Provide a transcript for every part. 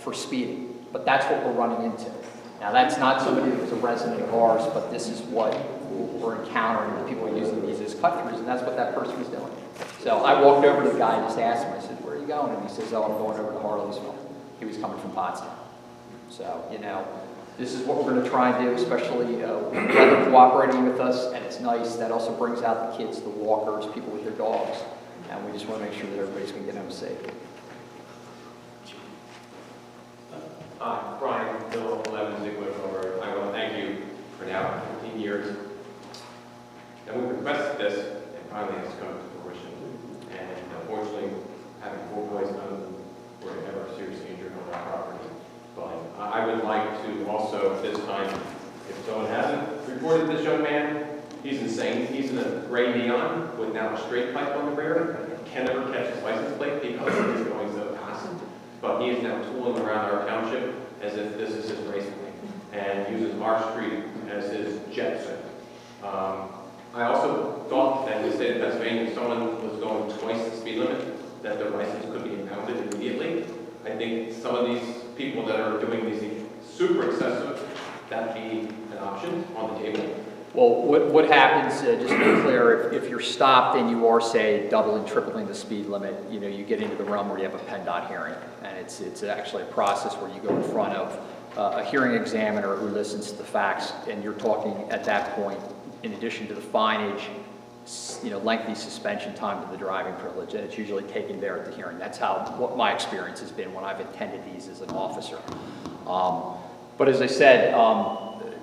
for speeding, but that's what we're running into. Now, that's not somebody who's a resident of ours, but this is what we're encountering with people using these as cut-throughs, and that's what that person was doing. So I walked over to the guy and just asked him, I said, where are you going? And he says, oh, I'm going over to Harleysville. He was coming from Potsdam. So, you know, this is what we're going to try and do, especially weather cooperating with us, and it's nice. That also brings out the kids, the walkers, people with their dogs, and we just want to make sure that everybody's going to get home safe. Brian, Bill, 11 Ziegler over. I want to thank you for now 15 years. And we requested this, and finally it's come to fruition. And unfortunately, having 4 boys, none of them were ever seriously injured on our property. But I would like to also, at this time, if someone hasn't reported this young man, he's insane. He's in a gray neon with now a straight pipe on the rear. Can never catch his license plate because he is going so fast. But he is now tooling around our township as if this is his racing lane and uses our street as his jet set. I also thought that in the state of Pennsylvania, if someone was going twice the speed limit, that their license could be impounded immediately. I think some of these people that are doing these super excessive, that be an option on the table. Well, what happens, just to be clear, if you're stopped and you are, say, doubling, tripling the speed limit, you know, you get into the realm where you have a PennDOT hearing. And it's actually a process where you go in front of a hearing examiner who listens to the facts, and you're talking at that point, in addition to the fineage, you know, lengthy suspension time to the driving privilege, and it's usually taken there at the hearing. That's what my experience has been when I've attended these as an officer. But as I said,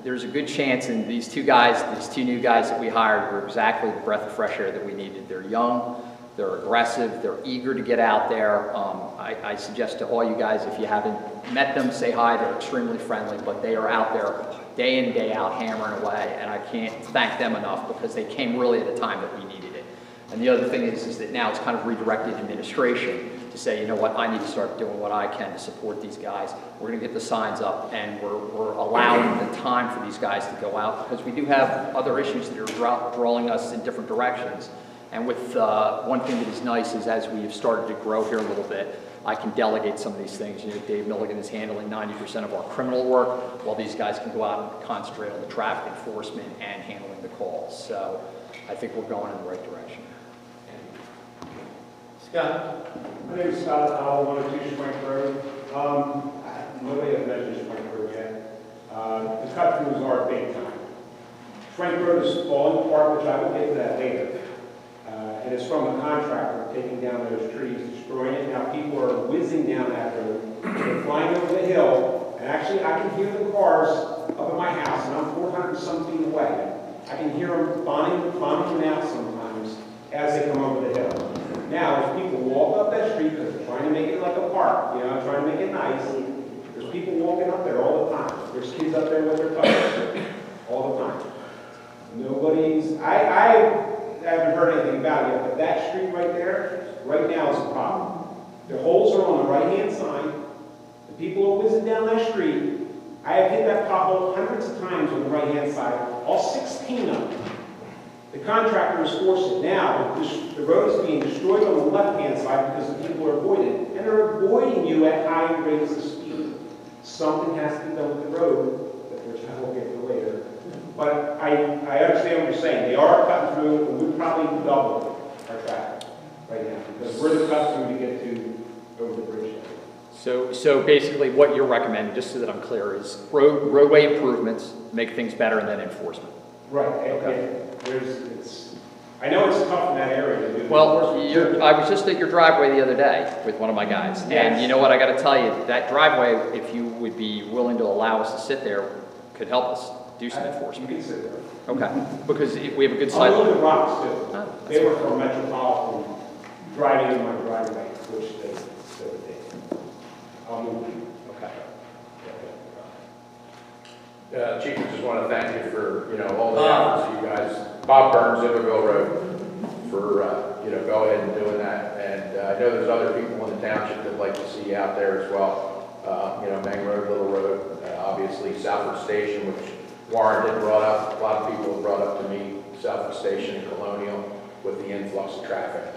there's a good chance, and these two new guys that we hired were exactly the breath of fresh air that we needed. They're young, they're aggressive, they're eager to get out there. I suggest to all you guys, if you haven't met them, say hi. They're extremely friendly, but they are out there day in and day out hammering away, and I can't thank them enough because they came really at a time that we needed it. And the other thing is that now it's kind of redirected administration to say, you know what, I need to start doing what I can to support these guys. We're going to get the signs up, and we're allowing the time for these guys to go out because we do have other issues that are drawing us in different directions. And with one thing that is nice is as we've started to grow here a little bit, I can delegate some of these things. You know, Dave Milligan is handling 90% of our criminal work, while these guys can go out and concentrate on the traffic enforcement and handling the calls. So I think we're going in the right direction. Scott? My name is Scott Powell, 102 Schwenk Road. Nobody has mentioned Schwenk Road yet. The cut-throughs are big time. Schwenk Road is falling apart, which I will get to that later. And it's from a contractor taking down those trees, destroying it. Now people are whizzing down that road. They're flying over the hill. And actually, I can hear the cars up at my house, and I'm 400 some feet away. I can hear them bombing them out sometimes as they come over the hill. Now, if people walk up that street because they're trying to make it like a park, you know, trying to make it nice, there's people walking up there all the time. There's kids up there with their toys all the time. Nobody's, I haven't heard anything about it yet, but that street right there, right now is a problem. The holes are on the right-hand side. The people are whizzing down that street. I have hit that pothole hundreds of times on the right-hand side, all 16 of them. The contractor is forced it now. The road is being destroyed on the left-hand side because the people are avoiding it. And they're avoiding you at high rates of speed. Something has to be done with the road, which I will get to later. But I understand what you're saying. They are cutting through, and we're probably double our traffic right now because we're the cut through to get to over the bridge. So basically what you're recommending, just so that I'm clear, is roadway improvements, make things better, and then enforcement. Right. Okay. I know it's tough in that area to do. Well, I was just at your driveway the other day with one of my guys, yes. And you know what, I got to tell you, that driveway, if you would be willing to allow us to sit there, could help us do some enforcement. You can sit there. Okay, because we have a good side. I'll look at rocks too. Oh, They were from Metropolitan driving in my driveway, which they did. I'll move. Okay. Chief, I just want to thank you for, all the efforts you guys, Bob Burns, Iberville Road, for, go ahead and doing that. And I know there's other people in the township that like to see you out there as well. Meng Road, Little Road, obviously Southwood Station, which Warren did brought up. A lot of people have brought up to me Southwood Station and Colonial with the influx of traffic.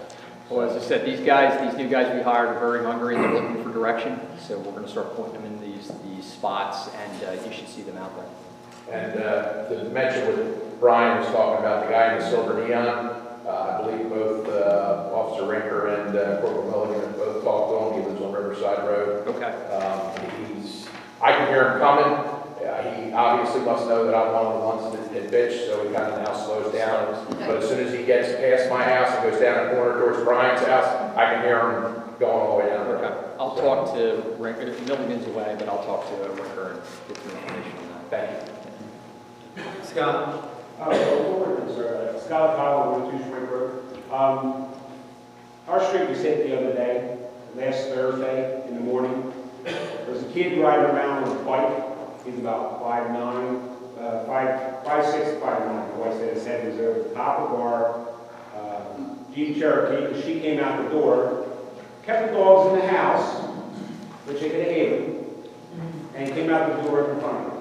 Well, as I said, these new guys we hired are very hungry, and they're looking for direction, so we're gonna start putting them in these spots, and you should see them out there. And to mention what Brian was talking about, the guy in the silver neon, I believe both Officer Rinker and Corporal Milligan have both talked to him. He lives on Riverside Road. Okay. I can hear him coming. He obviously must know that I'm one of the ones that bitch, so he kind of now slows down. But as soon as he gets past my house and goes down the corner towards Brian's house, I can hear him going all the way down the road. Okay. I'll talk to Rinker, Milligan's away, but I'll talk to Rinker and get some information on that. Thank you. Scott? Scott Kyle, 102 Spring Road. Our street was hit the other day, last Thursday in the morning. There was a kid riding around on a bike. He's about 5'9", 5'6", 5'9". My wife said his head was over the top of our Jeep Cherokee, because she came out the door, kept the dogs in the house, which they could have him, and he came out the door in front of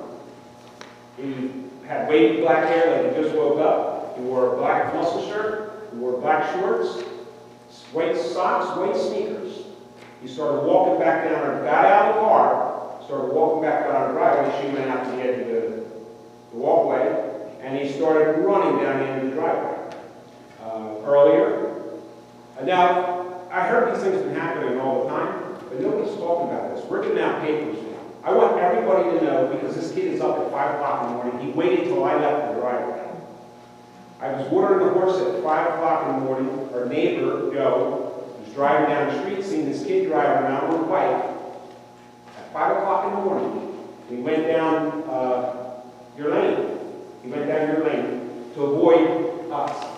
him. He had wavy black hair like he just woke up. He wore a black muscle shirt. He wore black shorts, white socks, white sneakers. He started walking back down, or got out of the car, started walking back down the driveway. She went out to the edge of the walkway, and he started running down the end of the driveway. Earlier. Now, I heard these things have been happening all the time, but nobody's talking about this. We're giving out papers now. I want everybody to know, because this kid is up at 5 o'clock in the morning. He waited till I left the driveway. I was watering the horse at 5 o'clock in the morning. Our neighbor, Joe, was driving down the street, seeing this kid driving around on a bike at 5 o'clock in the morning. He went down your lane. He went down your lane to avoid us.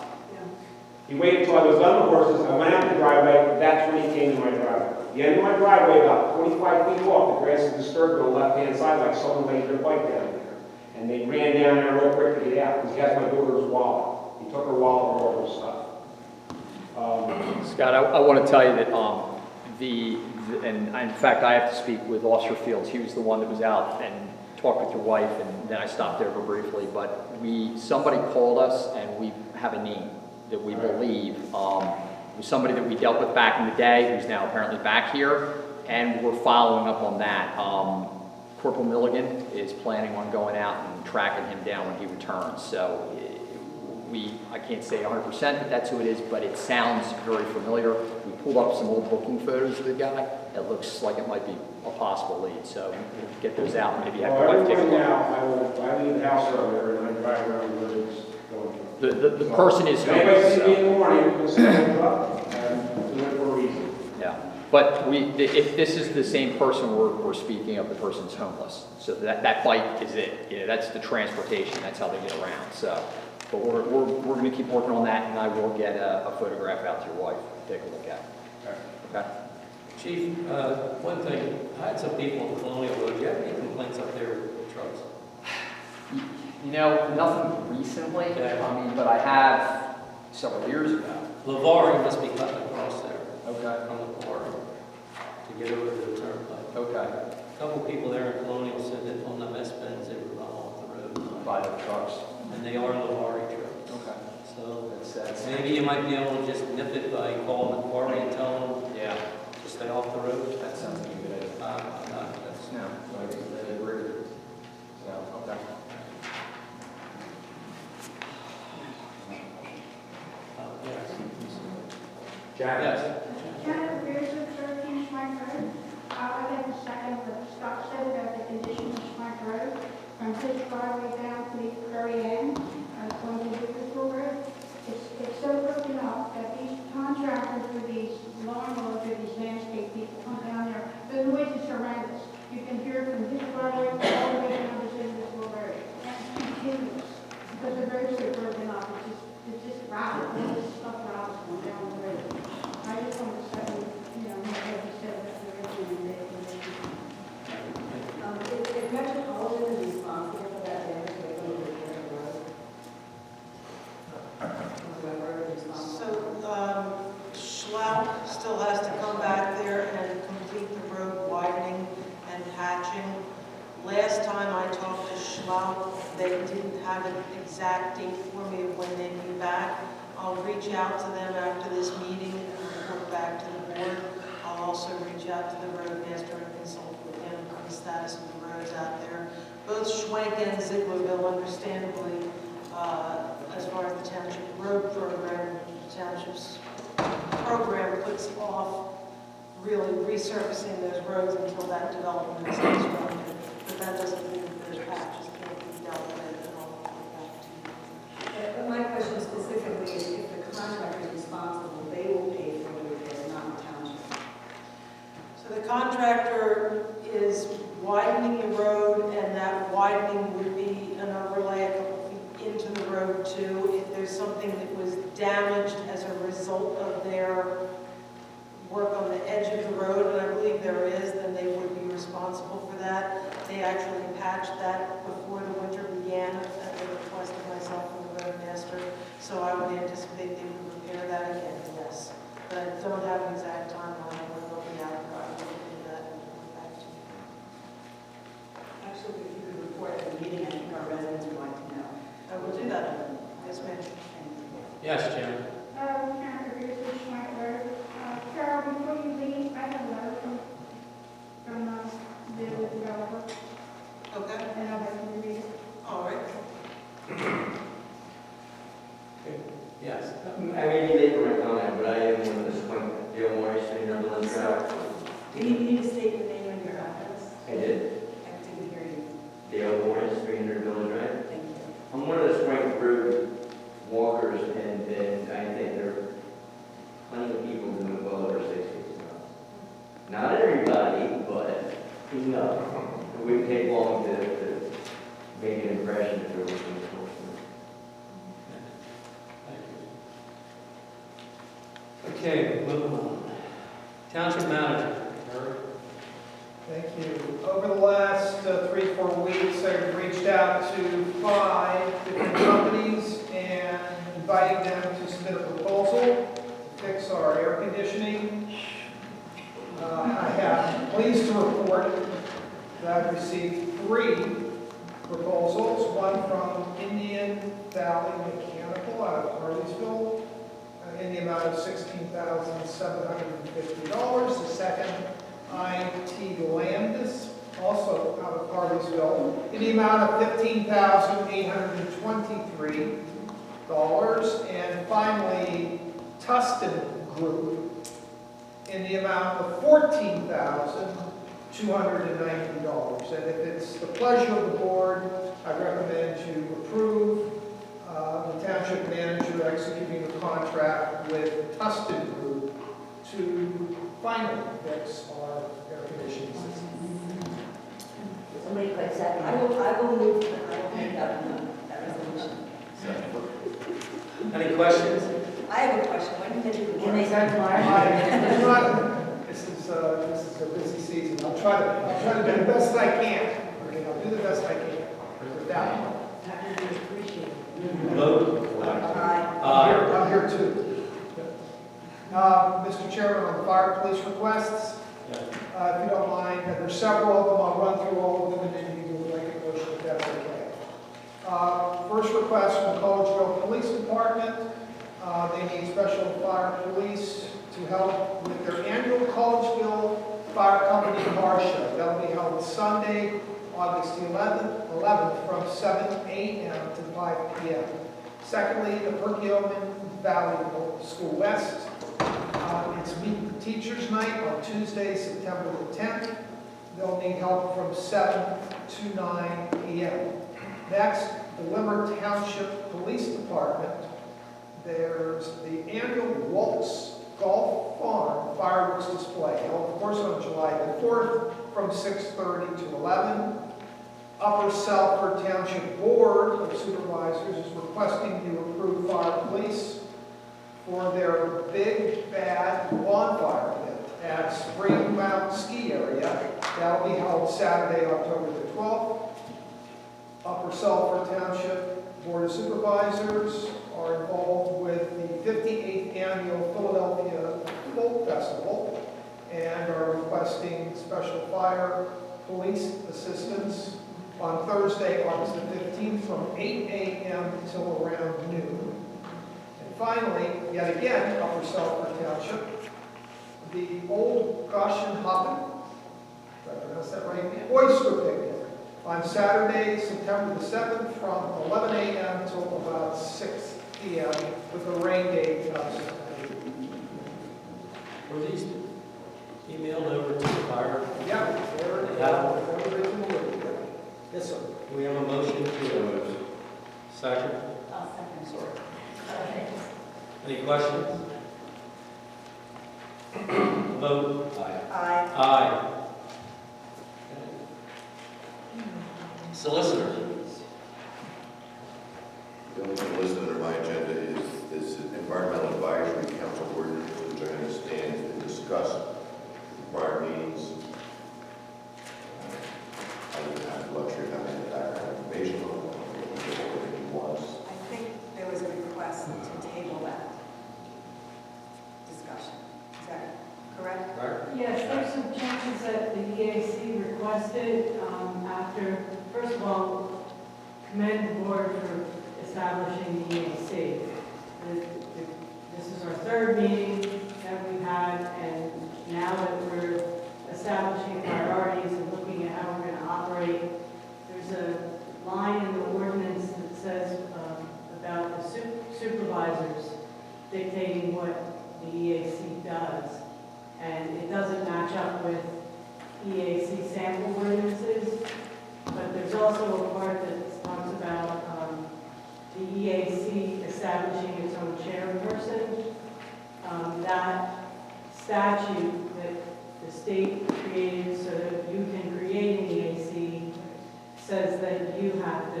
He waited till I was on the horses. I went out the driveway. That's when he came to my driveway. The end of my driveway, about 25 feet off, the grass is disturbed on the left-hand side, like someone laid their bike down there. And they ran down there real quick to get out, because he has my daughter's wallet. He took her wallet and all her stuff. Scott, I want to tell you that and in fact, I have to speak with Officer Fields. He was the one that was out and talked with your wife, and then I stopped over briefly. But somebody called us, and we have a name that we believe was somebody that we dealt with back in the day, who's now apparently back here, and we're following up on that. Corporal Milligan is planning on going out and tracking him down when he returns. So I can't say 100% that that's who it is, but it sounds very familiar. We pulled up some old booking photos of the guy. It looks like it might be a possible lead. So we'll get those out and maybe have your wife take a look. I leave the house earlier, and I drive around where it's going. The person is If anybody homeless. sees me in the morning, we'll stand up and do it for a reason. Yeah, but if this is the same person we're speaking of, the person's homeless. So that bike is it. You know, that's the transportation. That's how they get around. So, but we're going to keep working on that, and I will get a photograph out to your wife. Take a look at it. Okay. Chief, one thing, I had some people on Colonial Road. Do you have any complaints up there with trucks? You know, nothing recently. Okay. I mean, but I have several years ago. Lavari must be cutting across there Okay. from the quarry to get over to the turnpike. Okay. A couple people there in Colonial said that on the mess bins they were run off the road. By the trucks. And they are Lavari trucks. Okay. So That's maybe you might be able to just nip it by calling the quarry and tell them yeah. to stay off the road. That sounds like a good idea. That's No, I agree. So, okay. yes. Jack? Yes. Janet Pearson, 13 Schwank Road. I have a second what Scott said about the condition of Schwank Road. From his driveway down to the very end, going to Liverpool Road. It's so broken up that these contractors with these lawnmowers or these landscape people come down there. The noise is horrendous. You can hear it from his driveway all the way down to Liverpool Road. And it's continuous because the roads are broken up. It's just rattles, all this stuff rattles going down the road. I just want to say, what you said that there is an Is Metropolitan responsible for that damage they go to the road? Whoever is responsible? So, Schlau still has to come back there and complete the road widening and patching. Last time I talked to Schlau, they didn't have an exact date for me of when they'd be back. I'll reach out to them after this meeting and report back to the board. I'll I'll also reach out to the roadmaster and consult with him on the status of the roads out there. Both Schwenk and Zieglerville, understandably, as far as the township road program, the township's program puts off really resurfacing those roads until that development is constructed. But that doesn't mean that those patches can't be dealt with, and I'll get back to you. But my question specifically is if the contractor is responsible, they will pay for the repairs, not the township. So the contractor is widening the road, and that widening would be an overlay a couple feet into the road too. If there's something that was damaged as a result of their work on the edge of the road, and I believe there is, then they would be responsible for that. They actually patched that before the winter began at the request of myself and the roadmaster. So I would anticipate they would repair that again, yes. But I don't have an exact timeline when they'll be out there. I will look into that and report back to you. Actually, if you could report at the meeting, I think our residents would like to know. I will do that. Yes, ma'am. Thank you. Yes, Jim. Counselor Beasley, Schwank Road. Carol, before you leave, I have a letter from the developer, Okay, and I'd like you to read it. all right. Yes. I may be late for my comment, but I am one of the Swing Dale Morris and Netherlands Drive. Do you need to state your name and your address? I did. I didn't hear you. Dale Morris, 300 Village Drive. Thank you. I'm one of the Swing Road walkers, and I think there are plenty of people who move well over 6 feet. Not everybody, but enough. It wouldn't take long to make an impression if there was some enforcement. Thank you. Okay, moving on. Township manager. Eric. Thank you. Over the last 3-4 weeks, I've reached out to 5 different companies and inviting them to submit a proposal to fix our air conditioning. I am pleased to report that I've received 3 proposals, one from Indian Valley Mechanical out of Harleysville in the amount of $16,750. The second, IT Landis, also out of Harleysville, in the amount of $15,823. And finally, Tustin Group, in the amount of $14,290. And if it's the pleasure of the board, I recommend you approve the township manager executing the contract with Tustin Group to finally fix our air conditioning system. Somebody click second. I will move, I will make that resolution. Any questions? I have a question. When did you? Can they start tomorrow? This is a busy season. I'll try to do the best I can. Okay, I'll do the best I can. With that one. Vote. I'm here too. Mr. Chairman, on the fire police requests, if you don't mind, there's several of them. I'll run through all of them and then you can make a motion if that's okay. First request from the Collegeville Police Department. They need special fire police to help with their annual Collegeville Fire Company Car Show. That'll be held Sunday, August 11th from 7 a.m. to 5 p.m. Secondly, the Perkiomen Valley School West. It's Meet the Teachers Night on Tuesday, September the 10th. They'll need help from 7 to 9 p.m. Next, the Limmer Township Police Department. There's the annual Waltz Golf Farm fireworks display, held of course on July the 4th from 6:30 to 11. Upper Salford Township Board of Supervisors is requesting you approve fire police for their Big Bad Bonfire event at Spring Mountain Ski Area. That'll be held Saturday, October the 12th. Upper Salford Township Board of Supervisors are involved with the 58th Annual Philadelphia Folk Festival and are requesting special fire police assistance on Thursday, August the 15th from 8 a.m. until around noon. And finally, yet again, Upper Salford Township, the Old Goshen Hoppin', did I pronounce that right? Oyster picnic on Saturday, September the 7th, from 11 a.m. till about 6 p.m. with a rain date of September. Were these emailed over to the fire? Yeah, they're original. Yes, sir. Do we have a motion to second? I'll second. Sorry. Any questions? Vote. Aye. Aye. Solicitor. The only thing listed under my agenda is this environmental advisory council ordinance, which I understand has been discussed in prior meetings. I didn't have the luxury of having the background information on what it was. I think there was a request to table that discussion. Is that correct? Right. Yes, there's some changes that the EAC requested after, first of all, commend the board for establishing the EAC. This is our third meeting that we've had, and now that we're establishing priorities and looking at how we're going to operate, there's a line in the ordinance that says about the supervisors dictating what the EAC does. And it doesn't match up with EAC sample ordinances, but there's also a part that talks about the EAC establishing its own chairperson. That statute that the state created so that you can create an EAC says that you have to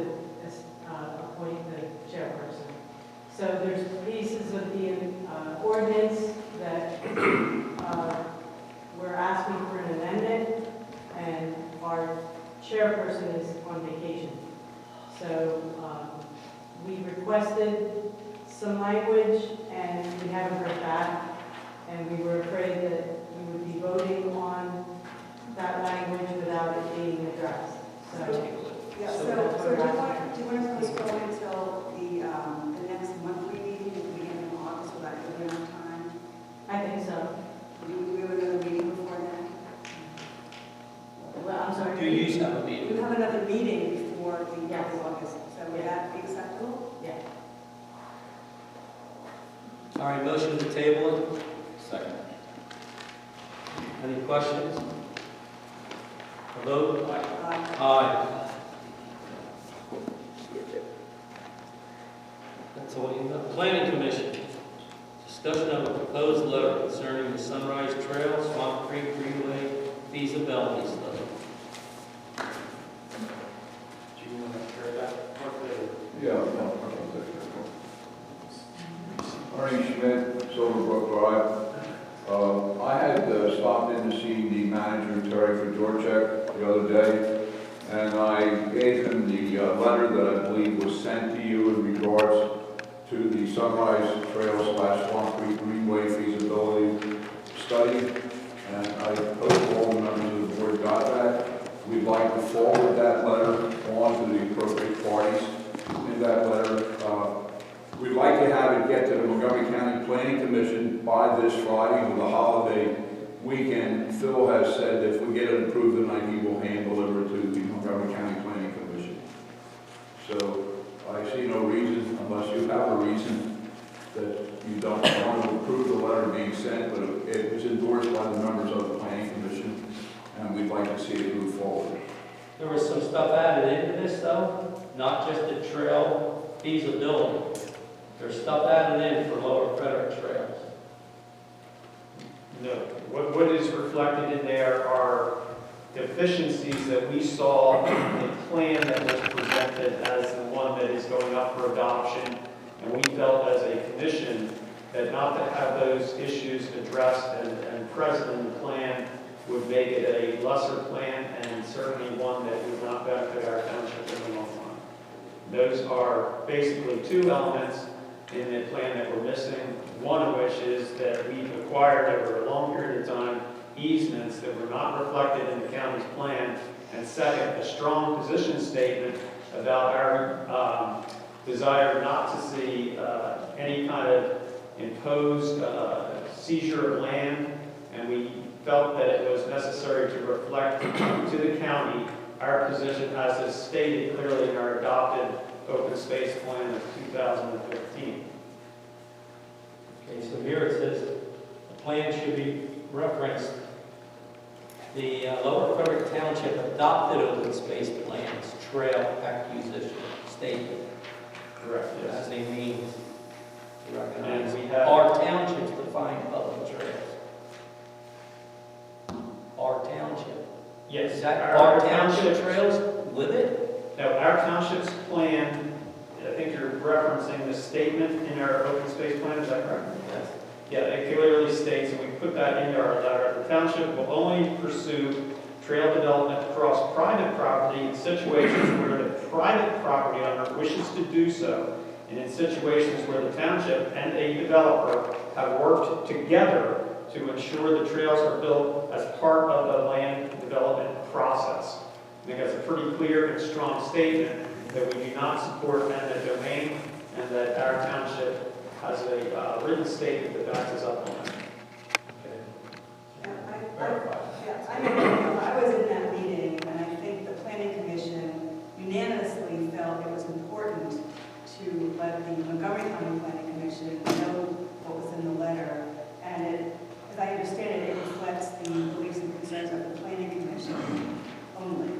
appoint the chairperson. So there's pieces of the ordinance that we're asking for an amendment, and our chairperson is on vacation. So we requested some language, and we haven't heard back, and we were afraid that we would be voting on that language without it being addressed. So, Yeah, So so that's do what you we're want to postpone until the next monthly meeting at the beginning of August? Will that give you enough time? I think so. Do we have another meeting before then? Well, I'm sorry. Do you used to have a We meeting? have another meeting before the end Yes. of August, so would Yeah. that be acceptable? Yeah. All right, motion to table it? Second. Any questions? A vote? Aye. That's all you got. Planning Commission. Discussion of a proposed letter concerning the Sunrise Trail, Swamp Creek Greenway feasibility study. Do you want to share that? Yeah, Ernie Schmidt, Silverbrook Drive. I had stopped in to see the manager, Terry Frederick, the other day, and I gave him the letter that I believe was sent to you in regards to the Sunrise Trail / Swamp Creek Greenway feasibility study. And I hope all the members of the board got that. We'd like to forward that letter on to the appropriate parties in that letter. We'd like to have it get to the Montgomery County Planning Commission by this Friday with a holiday weekend. Phil has said that if we get it approved tonight, he will hand deliver it to the Montgomery County Planning Commission. So I see no reason, unless you have a reason, that you don't want to approve the letter being sent, but it was endorsed by the members of the Planning Commission, and we'd like to see it move forward. There was some stuff added into this though, not just the trail feasibility. There's stuff added in for Lower Frederick trails. No, what is reflected in there are deficiencies that we saw in the plan that was presented as the one that is going up for adoption. And we felt as a commission that not to have those issues addressed and present in the plan would make it a lesser plan and certainly one that would not benefit our township in the long run. Those are basically two elements in the plan that we're missing, one of which is that we've acquired over a long period of time easements that were not reflected in the county's plan, and second, a strong position statement about our desire not to see any kind of imposed seizure of land, and and we felt that it was necessary to reflect to the county our position as is stated clearly in our adopted open space plan of 2015. Okay, so here it says, the plan should be referenced. The Lower Frederick Township adopted open space plans, trail acquisition statement. Correct, As yes. they mean to recognize And we have- our townships define public trails. Our township. Yes. Is that our township trails with it? Now, our township's plan, I think you're referencing the statement in our open space plan, is that correct? Yes. Yeah, it clearly states, and we put that into our letter, the township will only pursue trail development across private property in situations where the private property owner wishes to do so, and in situations where the township and a developer have worked together to ensure the trails are built as part of the land development process. I think that's a pretty clear and strong statement that we do not support eminent domain, and that our township has a written statement that backs us up on that. I was in that meeting, and I think the planning commission unanimously felt it was important to let the Montgomery County Planning Commission know what was in the letter. And it, as I understand it, it reflects the beliefs and concerns of the planning commission only.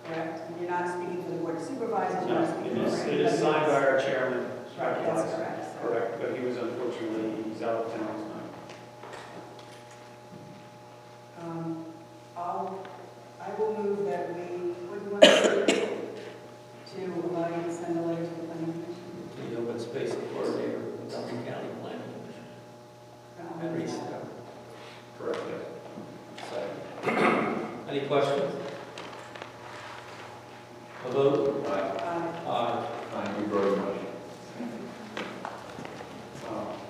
Correct? You're not speaking for the board of supervisors, you're not speaking for It is signed by our chairman. Right, that's correct. So- Correct, but he was unfortunately, he's out of town tonight. I will move that we, what do you want to do? To allow you to send a letter to the planning commission? The open space coordinator of the Montgomery County Planning Commission. Henry Scott. Correct, yes. Second. Any questions? A vote? Aye. Thank you very much.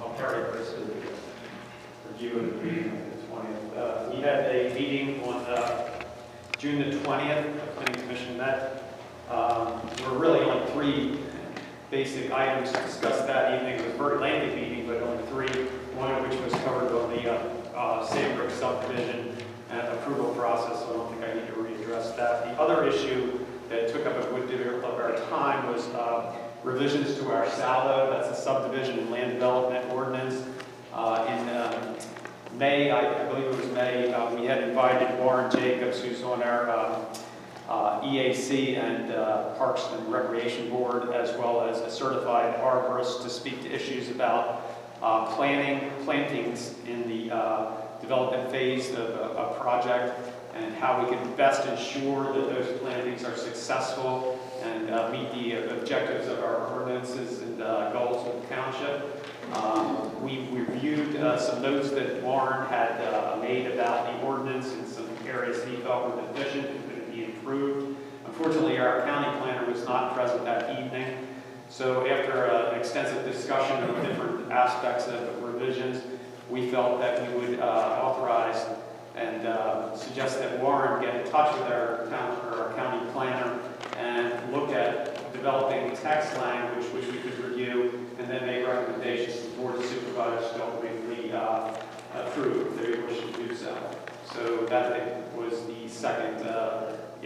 I'll carry Chris to the review of the meeting on the 20th. We had a meeting on June the 20th, the planning commission met. There were really only three basic items discussed that evening. It was a very lengthy meeting, but only three, one of which was covered on the Sandbrook subdivision and approval process, so I don't think I need to readdress that. The other issue that took up a good deal of our time was revisions to our SALDO, that's the subdivision and land development ordinance. In May, I believe it was May, we had invited Warren Jacobs, who's on our EAC and Parks and Recreation Board, as well as a certified arborist, to speak to issues about plantings in the development phase of a project, and how we can best ensure that those plantings are successful and meet the objectives of our ordinances and goals of the township. We reviewed some notes that Warren had made about the ordinance and some areas he felt were deficient and could be improved. Unfortunately, our county planner was not present that evening, so after an extensive discussion of different aspects of revisions, we felt that we would authorize and suggest that Warren get in touch with our county planner and look at developing text language which we could review, and then make recommendations to the Board of Supervisors to ultimately approve if they wish to do so. So that was the second